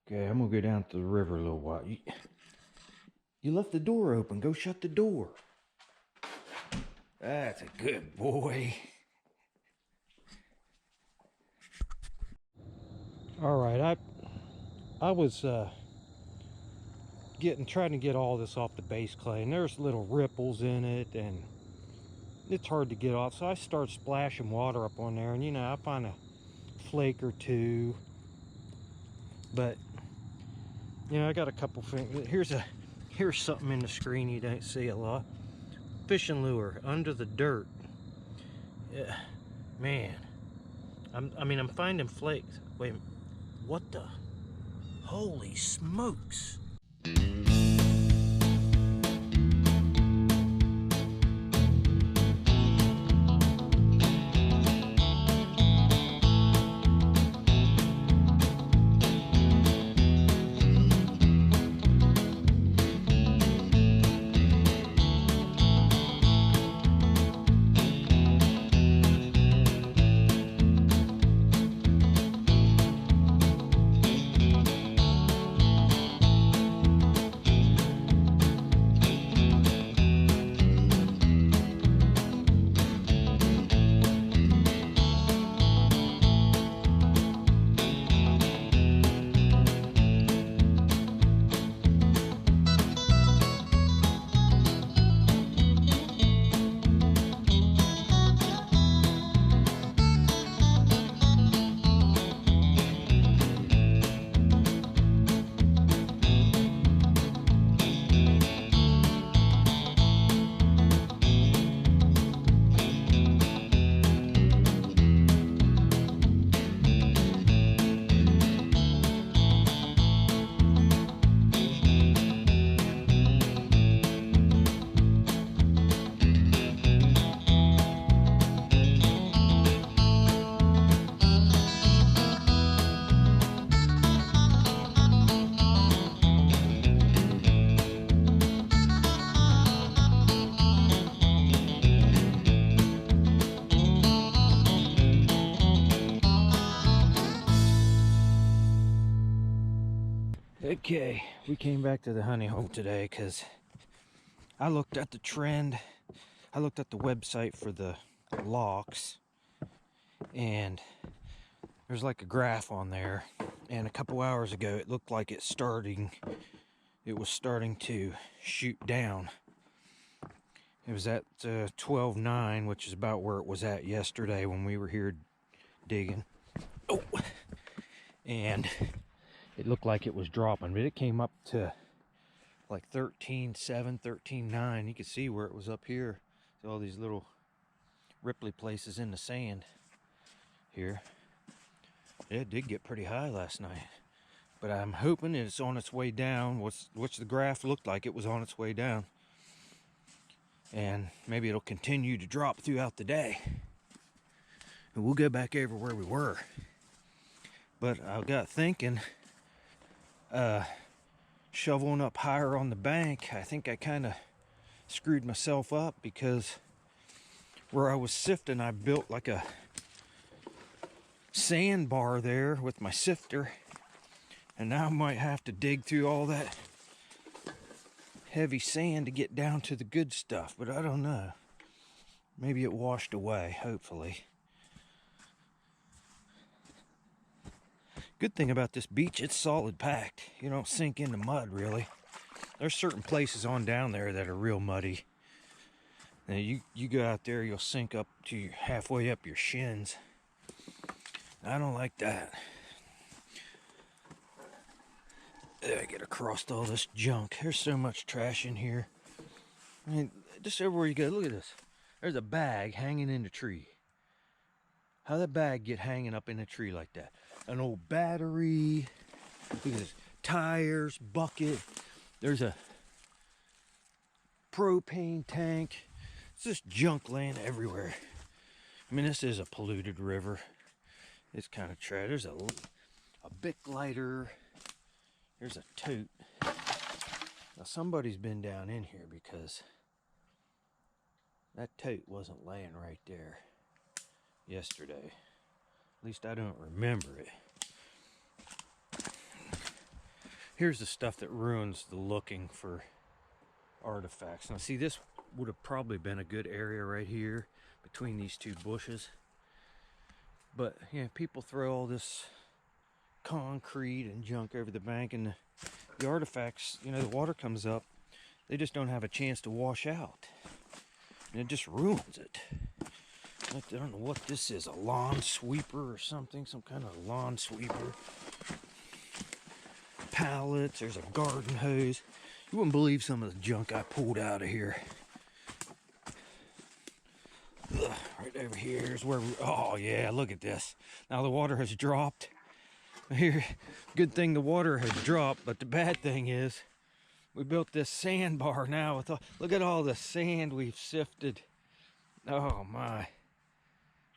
Okay, I'm gonna go down to the river a little while. You left the door open. Go shut the door. That's a good boy. All right, I was trying to get all this off the base clay, and there's little ripples in it, and it's hard to get off. So I start splashing water up on there, and I find a flake or two, but I got a couple things. Here's something in the screen you don't see a lot. Fishing lure under the dirt. Yeah, man. I'm finding flakes. Wait, what the? Holy smokes! Okay, we came back to the honey hole today because I looked at the trend. I looked at the website for the locks, and there's like a graph on there, and a couple hours ago it looked like it was starting to shoot down. It was at 12.9, which is about where it was at yesterday when we were here digging. Oh, and it looked like it was dropping, but it came up to like 13.7, 13.9. You can see where it was up here. So all these little ripply places in the sand here. It did get pretty high last night, but I'm hoping it's on its way down, which the graph looked like it was on its way down, and maybe it'll continue to drop throughout the day, and we'll go back over where we were. But I got thinking, shoveling up higher on the bank, I think I kind of screwed myself up, because where I was sifting, I built like a sandbar there with my sifter, and now I might have to dig through all that heavy sand to get down to the good stuff, but I don't know. Maybe it washed away, hopefully. Good thing about this beach, it's solid packed. You don't sink into mud, really. There's certain places on down there that are real muddy. Now you go out there, you'll sink up to halfway up your shins. I don't like that. I get across all this junk. There's so much trash in here. I mean, just everywhere you go, look at this. There's a bag hanging in the tree. How'd that bag get hanging up in a tree like that? An old battery. Look at this. Tires, bucket. There's a propane tank. It's just junk laying everywhere. I mean, this is a polluted river. It's kind of trash. There's a Bic lighter. There's a tote. Now somebody's been down in here, because that tote wasn't laying right there yesterday. At least I don't remember it. Here's the stuff that ruins the looking for artifacts. Now see, this would have probably been a good area right here between these two bushes. But yeah, people throw all this concrete and junk over the bank, and the artifacts, you know, the water comes up, they just don't have a chance to wash out. And it just ruins it. I don't know what this is, a lawn sweeper or something, some kind of lawn sweeper. Pallets, there's a garden hose. You wouldn't believe some of the junk I pulled out of here. Ugh, right over here is where we, oh yeah, look at this. Now the water has dropped. Here, good thing the water has dropped, but the bad thing is we built this sandbar now with all, look at all the sand we've sifted. Oh my.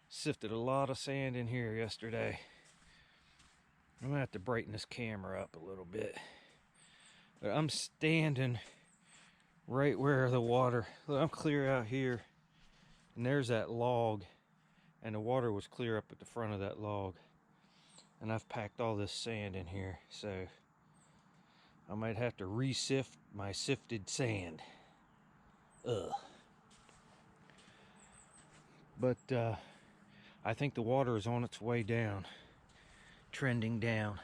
Sifted a lot of sand in here yesterday. I'm gonna have to brighten this camera up a little bit. But I'm standing right where the water, look, I'm clear out here, and there's that log, and the water was clear up at the front of that log. And I've packed all this sand in here, so I might have to re-sift my sifted sand. Ugh. But I think the water is on its way down, trending down.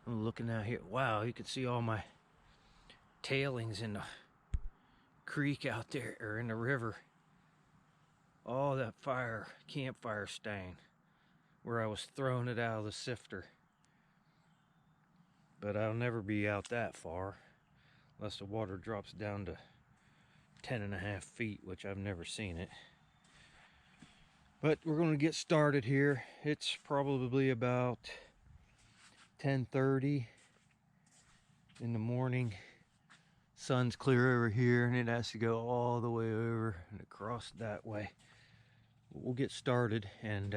I'm looking out here. Wow, you can see all my tailings in the creek out there, or in the river. All that fire, campfire stain, where I was throwing it out of the sifter. But I'll never be out that far unless the water drops down to 10.5 feet, which I've never seen it. But we're going to get started here. It's probably about 10:30 in the morning. Sun's clear over here, and it has to go all the way over and across that way. We'll get started, and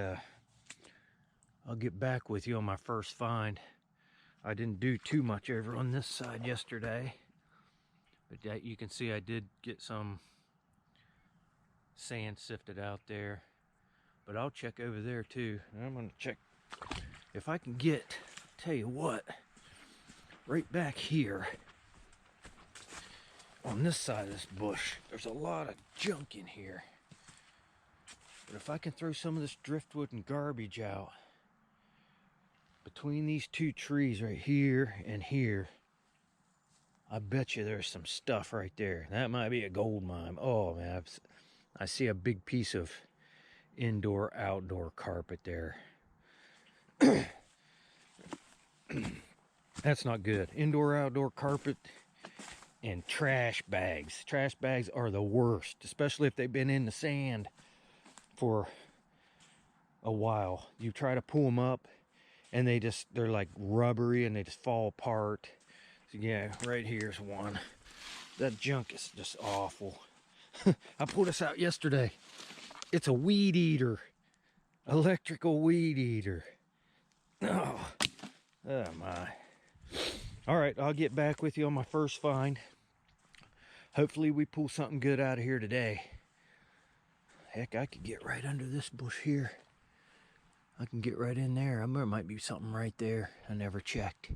I'll get back with you on my first find. I didn't do too much over on this side yesterday, but you can see I did get some sand sifted out there. But I'll check over there too. And I'm gonna check if I can get, tell you what, right back here on this side of this bush, there's a lot of junk in here. But if I can throw some of this driftwood and garbage out between these two trees right here and here, I bet you there's some stuff right there. That might be a gold mine. Oh man, I see a big piece of indoor-outdoor carpet there. That's not good. Indoor-outdoor carpet and trash bags. Trash bags are the worst, especially if they've been in the sand for a while. You try to pull them up and they're like rubbery and they just fall apart. So yeah, right here's one. That junk is just awful. I pulled this out yesterday. It's a weed eater. Electrical weed eater. Oh my. All right, I'll get back with you on my first find. Hopefully we pull something good out of here today. Heck, I could get right under this bush here. I can get right in there. There might be something right there. I never checked.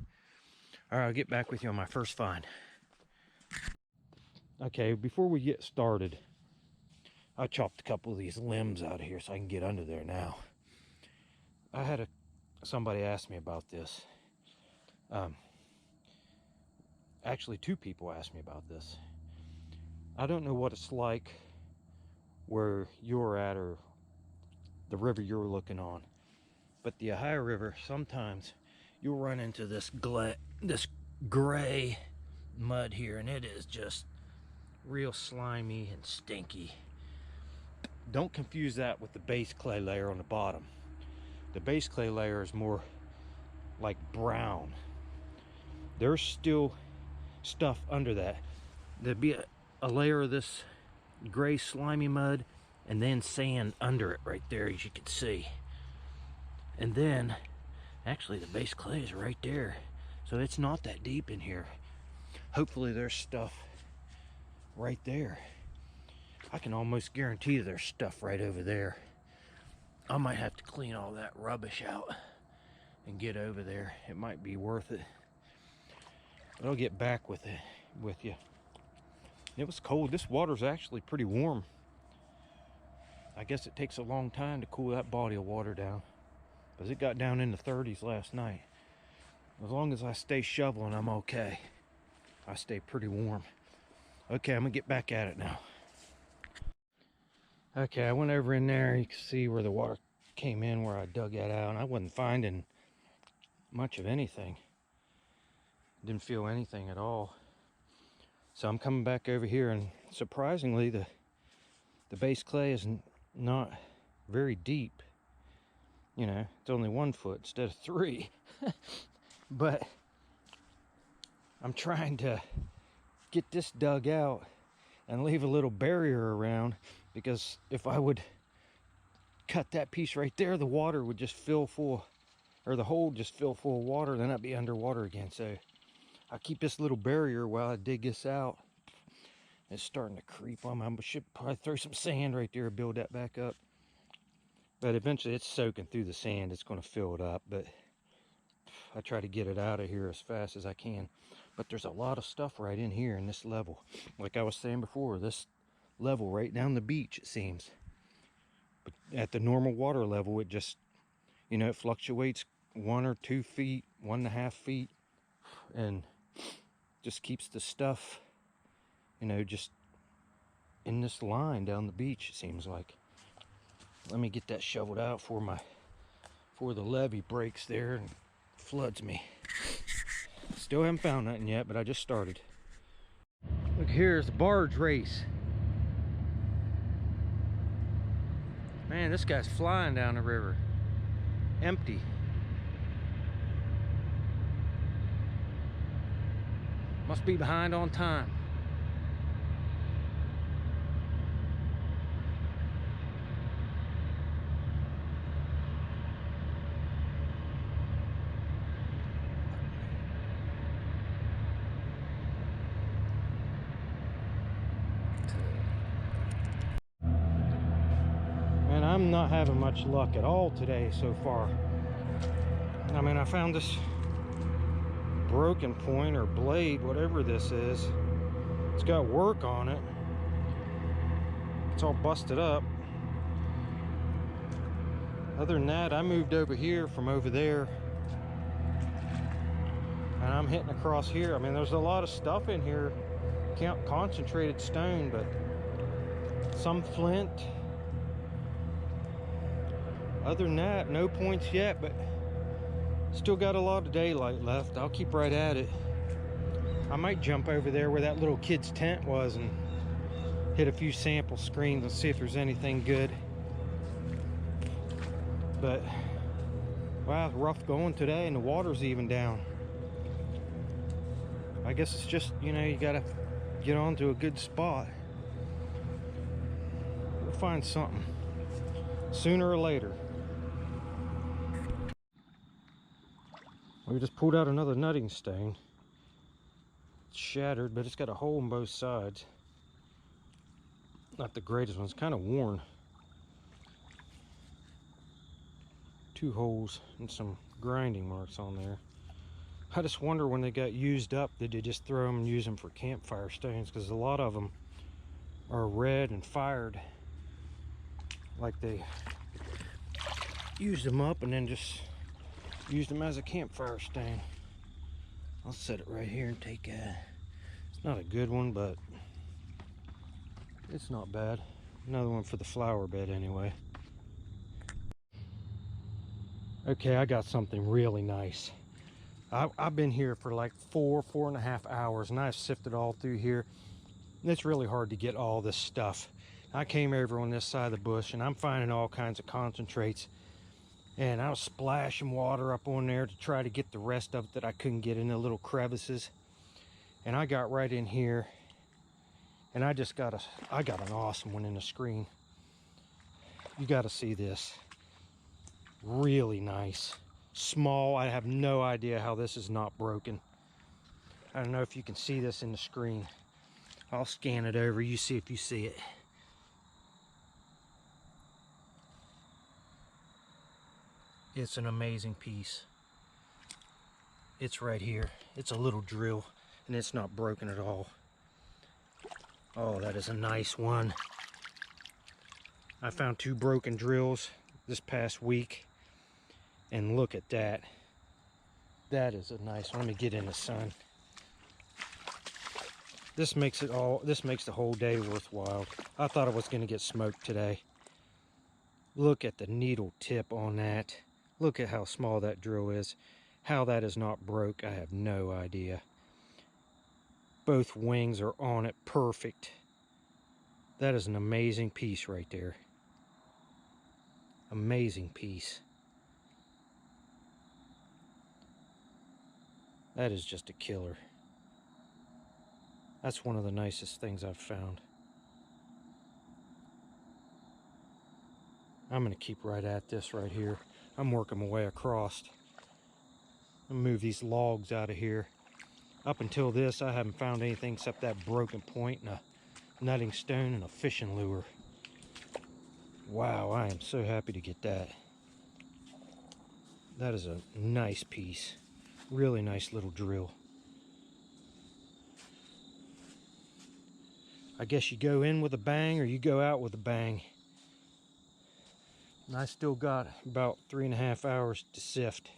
All right, I'll get back with you on my first find. Okay, before we get started, I chopped a couple of these limbs out of here so I can get under there now. I had somebody ask me about this. Actually, two people asked me about this. I don't know what it's like where you're at or the river you're looking on, but the Ohio River, sometimes you'll run into this gray mud here, and it is just real slimy and stinky. Don't confuse that with the base clay layer on the bottom. The base clay layer is more like brown. There's still stuff under that. There'd be a layer of this gray slimy mud and then sand under it right there, as you can see. And then actually the base clay is right there, so it's not that deep in here. Hopefully there's stuff right there. I can almost guarantee there's stuff right over there. I might have to clean all that rubbish out and get over there. It might be worth it. But I'll get back with you. It was cold. This water's actually pretty warm. I guess it takes a long time to cool that body of water down, because it got down in the 30s last night. As long as I stay shoveling, I'm okay. I stay pretty warm. Okay, I'm gonna get back at it now. Okay, I went over in there. You can see where the water came in, where I dug that out, and I wasn't finding much of anything. Didn't feel anything at all. So I'm coming back over here, and surprisingly, the base clay is not very deep. You know, it's only 1 foot instead of 3. But I'm trying to get this dug out and leave a little barrier around, because if I would cut that piece right there, the water would just fill full, or the hole just fill full of water, then I'd be underwater again. So I'll keep this little barrier while I dig this out. It's starting to creep on me. I should probably throw some sand right there and build that back up. But eventually it's soaking through the sand. It's going to fill it up. But I try to get it out of here as fast as I can. But there's a lot of stuff right in here in this level. Like I was saying before, this level right down the beach, it seems. But at the normal water level, it just, you know, it fluctuates 1 or 2 feet, 1.5 feet. And just keeps the stuff, you know, just in this line down the beach, it seems like. Let me get that shoveled out before the levee breaks there and floods me. Still haven't found nothing yet, but I just started. Look, here's the Barge Race. Man, this guy's flying down the river. Empty. Must be behind on time. Man, I'm not having much luck at all today so far. I mean, I found this broken point or blade, whatever this is. It's got work on it. It's all busted up. Other than that, I moved over here from over there, and I'm hitting across here. I mean, there's a lot of stuff in here. Count concentrated stone, but some flint. Other than that, no points yet, but still got a lot of daylight left. I'll keep right at it. I might jump over there where that little kid's tent was and hit a few sample screens and see if there's anything good. But, wow, rough going today, and the water's even down. I guess it's just, you know, you gotta get onto a good spot. We'll find something sooner or later. We just pulled out another nutting stone. It's shattered, but it's got a hole in both sides. Not the greatest one, it's kind of worn. 2 holes and some grinding marks on there. I just wonder, when they got used up, did they just throw them and use them for campfire stones? Because a lot of them are red and fired. Like they used them up and then just used them as a campfire stone. I'll set it right here and take it's not a good one, but it's not bad. Another one for the flower bed anyway. Okay, I got something really nice. I've been here for like 4.5 hours, and I've sifted all through here. It's really hard to get all this stuff. I came over on this side of the bush, and I'm finding all kinds of concentrates. And I was splashing water up on there to try to get the rest of it that I couldn't get in the little crevices. And I got right in here, and I got an awesome one in the screen. You got to see this. Really nice. Small. I have no idea how this is not broken. I don't know if you can see this in the screen. I'll scan it over. You see if you see it. It's an amazing piece. It's right here. It's a little drill. and it's not broken at all. Oh, that is a nice one. I found 2 broken drills this past week, and look at that. That is a nice one. Let me get in the sun. This makes the whole day worthwhile. I thought I was going to get smoked today. Look at the needle tip on that. Look at how small that drill is. How that is not broke, I have no idea. Both wings are on it perfect. That is an amazing piece right there. Amazing piece. That is just a killer. That's one of the nicest things I've found. I'm going to keep right at this right here. I'm working my way across. I'm going to move these logs out of here. Up until this, I haven't found anything except that broken point and a nutting stone and a fishing lure. Wow, I am so happy to get that. That is a nice piece. Really nice little drill. I guess you go in with a bang or you go out with a bang. And I still got about 3.5 hours to sift.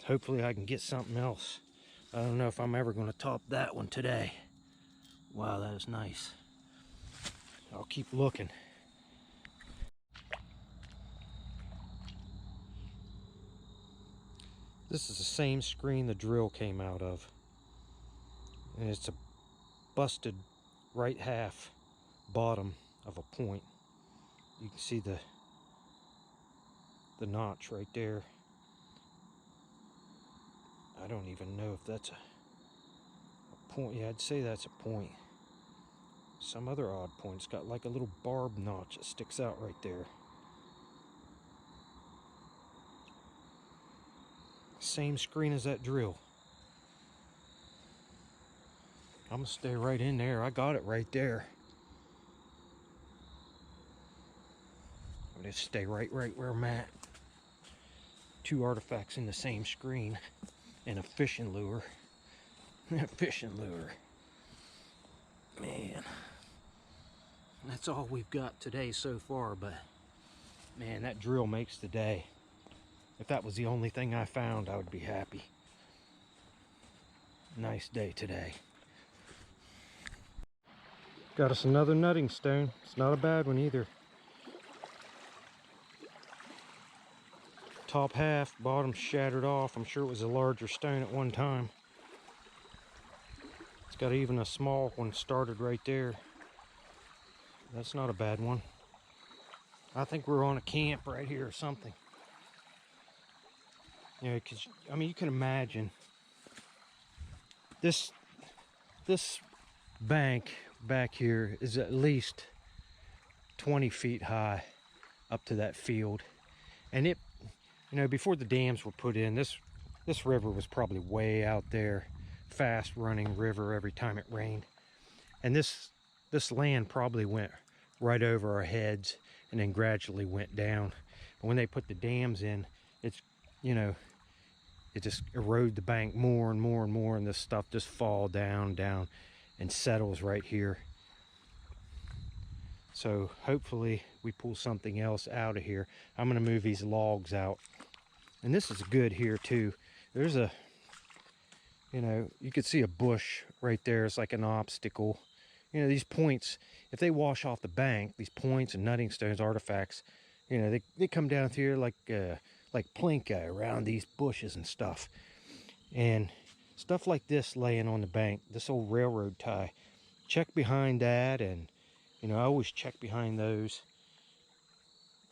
Hopefully I can get something else. I don't know if I'm ever going to top that one today. Wow, that is nice. I'll keep looking. This is the same screen the drill came out of. And it's a busted right half bottom of a point. You can see the notch right there. I don't even know if that's a point. Yeah, I'd say that's a point. Some other odd point. It's got like a little barb notch that sticks out right there. Same screen as that drill. I'm gonna stay right in there. I got it right there. I'm gonna stay right where I'm at. 2 artifacts in the same screen and a fishing lure. A fishing lure. Man, that's all we've got today so far, but man, that drill makes the day. If that was the only thing I found, I would be happy. Nice day today. Got us another nutting stone. It's not a bad one either. Top half, bottom shattered off. I'm sure it was a larger stone at one time. It's got even a small one started right there. That's not a bad one. I think we're on a camp right here or something. You know, because, I mean, you can imagine this bank back here is at least 20 feet high up to that field. And it, you know, before the dams were put in, this river was probably way out there. Fast running river every time it rained. And this land probably went right over our heads and then gradually went down. But when they put the dams in, it's, you know, it just eroded the bank more and more and more, and this stuff just fall down and settles right here. So hopefully we pull something else out of here. I'm gonna move these logs out. And this is good here too. There's a, you know, you could see a bush right there. It's like an obstacle. You know, these points, if they wash off the bank, these points and nutting stones, artifacts, you know, they come down here like plinka around these bushes and stuff. And stuff like this laying on the bank, this old railroad tie, check behind that. And, you know, I always check behind those.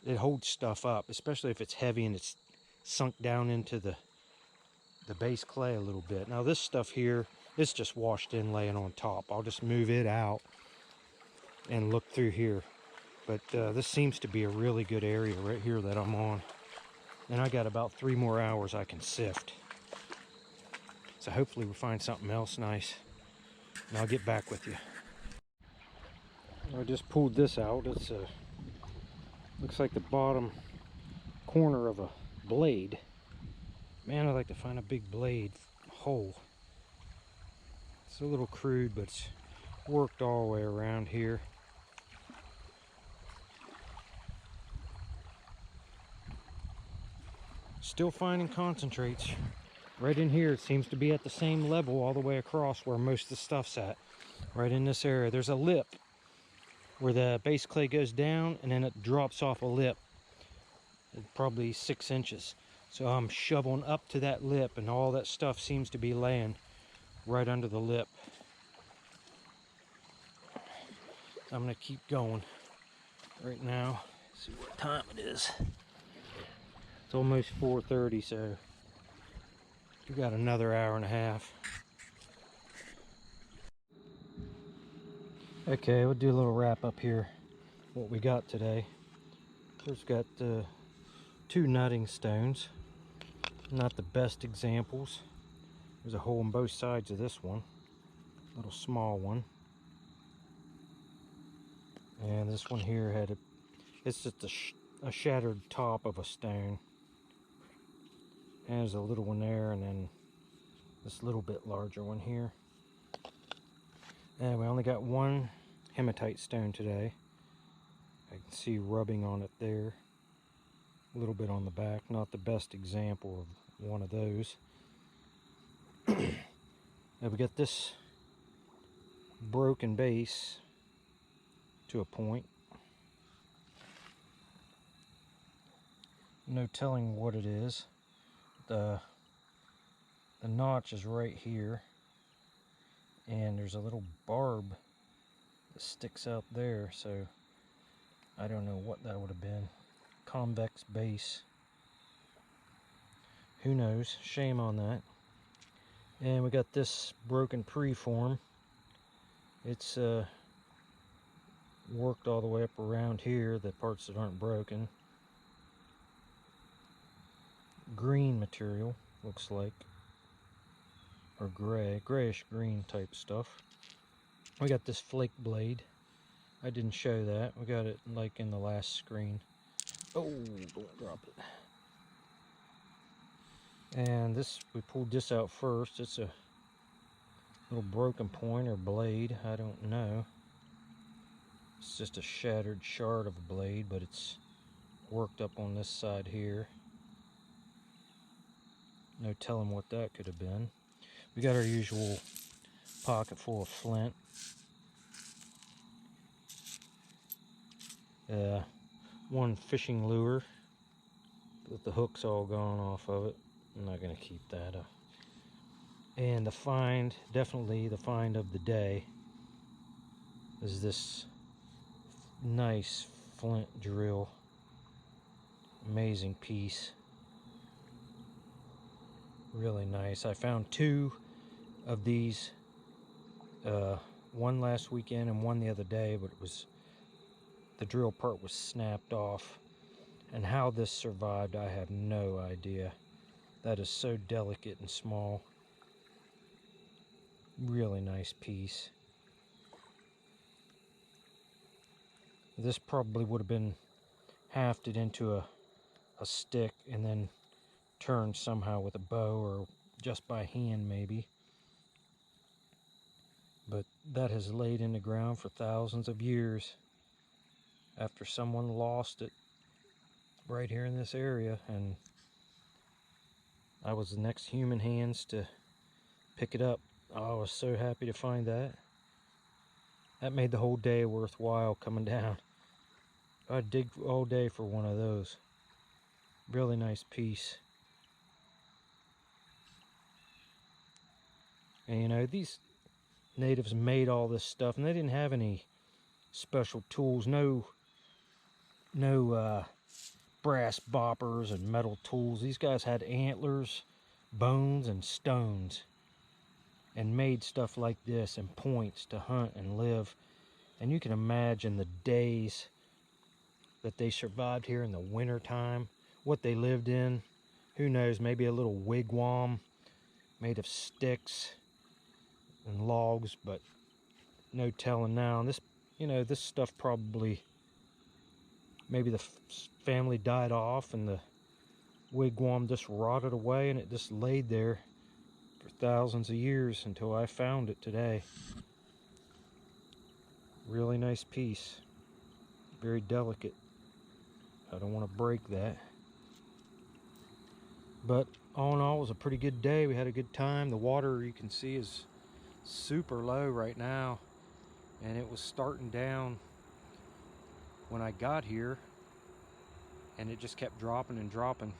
It holds stuff up, especially if it's heavy and it's sunk down into the base clay a little bit. Now this stuff here, it's just washed in laying on top. I'll just move it out and look through here. But this seems to be a really good area right here that I'm on. And I got about 3 more hours I can sift. So hopefully we'll find something else nice. And I'll get back with you. I just pulled this out. It's looks like the bottom corner of a blade. Man, I'd like to find a big blade hole. It's a little crude, but it's worked all the way around here. Still finding concentrates. Right in here, it seems to be at the same level all the way across where most of the stuff's at. Right in this area. There's a lip where the base clay goes down and then it drops off a lip. Probably 6 inches. So I'm shoveling up to that lip and all that stuff seems to be laying right under the lip. I'm gonna keep going right now. See what time it is. It's almost 4:30, so we got another hour and a half. Okay, we'll do a little wrap up here. What we got today. First got 2 nutting stones. Not the best examples. There's a hole on both sides of this one. Little small one. And this one here had it's just a shattered top of a stone. And there's a little one there, and then this little bit larger one here. And we only got 1 hematite stone today. I can see rubbing on it there. A little bit on the back. Not the best example of one of those. Now we got this broken base to a point. No telling what it is. The notch is right here, and there's a little barb that sticks out there, so I don't know what that would have been. Convex base. Who knows? Shame on that. And we got this broken preform. It's worked all the way up around here, the parts that aren't broken. Green material, looks like. Or gray, grayish green type stuff. We got this flake blade. I didn't show that. We got it like in the last screen. Oh, don't drop it. And this, we pulled this out first. It's a little broken point or blade, I don't know. It's just a shattered shard of a blade, but it's worked up on this side here. No telling what that could have been. We got our usual pocket full of flint. One fishing lure, but the hook's all gone off of it. I'm not going to keep that up. And the find, definitely the find of the day, is this nice flint drill. Amazing piece. Really nice. I found 2 of these, one last weekend and one the other day, but it was, the drill part was snapped off. And how this survived, I have no idea. That is so delicate and small. Really nice piece. This probably would have been hafted into a stick and then turned somehow with a bow or just by hand maybe. But that has laid in the ground for thousands of years after someone lost it right here in this area, and I was the next human hands to pick it up. I was so happy to find that. That made the whole day worthwhile coming down. I'd dig all day for one of those. Really nice piece. And you know, these natives made all this stuff, and they didn't have any special tools. No brass boppers and metal tools. These guys had antlers, bones, and stones, and made stuff like this and points to hunt and live. And you can imagine the days that they survived here in the winter time, what they lived in. Who knows, maybe a little wigwam made of sticks and logs, but no telling now. And this, you know, this stuff probably, maybe the family died off and the wigwam just rotted away and it just laid there for thousands of years until I found it today. Really nice piece. Very delicate. I don't want to break that. But all in all, it was a pretty good day. We had a good time. The water, you can see, is super low right now. And it was starting down when I got here. And it just kept dropping and dropping,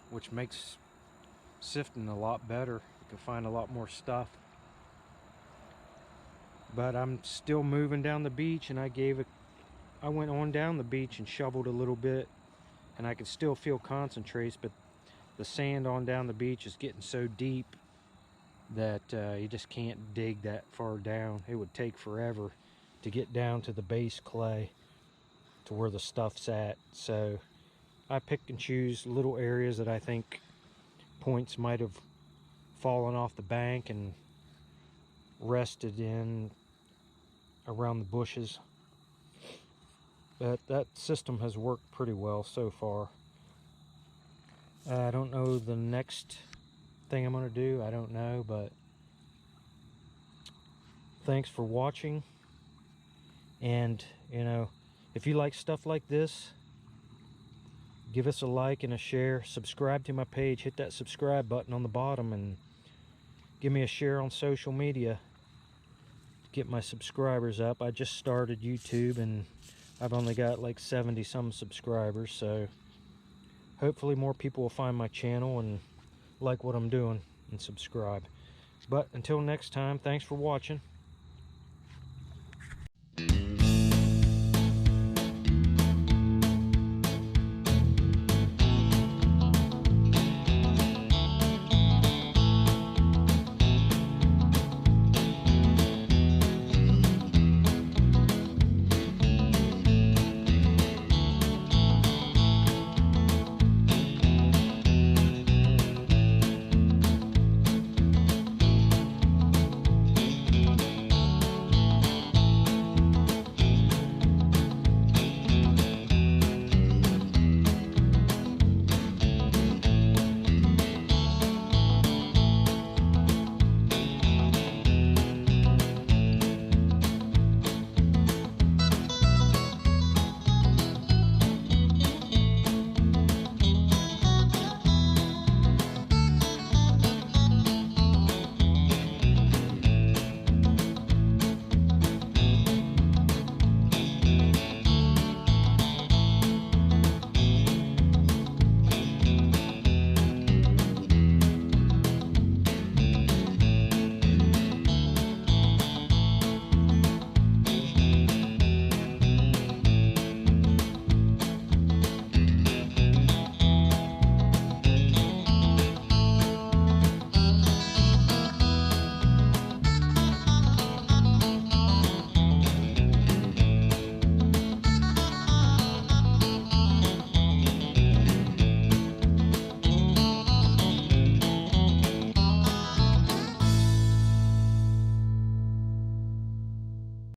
which makes sifting a lot better. You can find a lot more stuff. But I'm still moving down the beach, and I went on down the beach and shoveled a little bit, and I could still feel concentrates, but the sand on down the beach is getting so deep that you just can't dig that far down. It would take forever to get down to the base clay to where the stuff's at. So I pick and choose little areas that I think points might have fallen off the bank and rested in around the bushes. But that system has worked pretty well so far. I don't know the next thing I'm going to do. I don't know, but thanks for watching. And, you know, if you like stuff like this, give us a like and a share. Subscribe to my page. Hit that subscribe button on the bottom and give me a share on social media to get my subscribers up. I just started YouTube and I've only got like 70 some subscribers, so hopefully more people will find my channel and like what I'm doing and subscribe. But until next time, thanks for watching.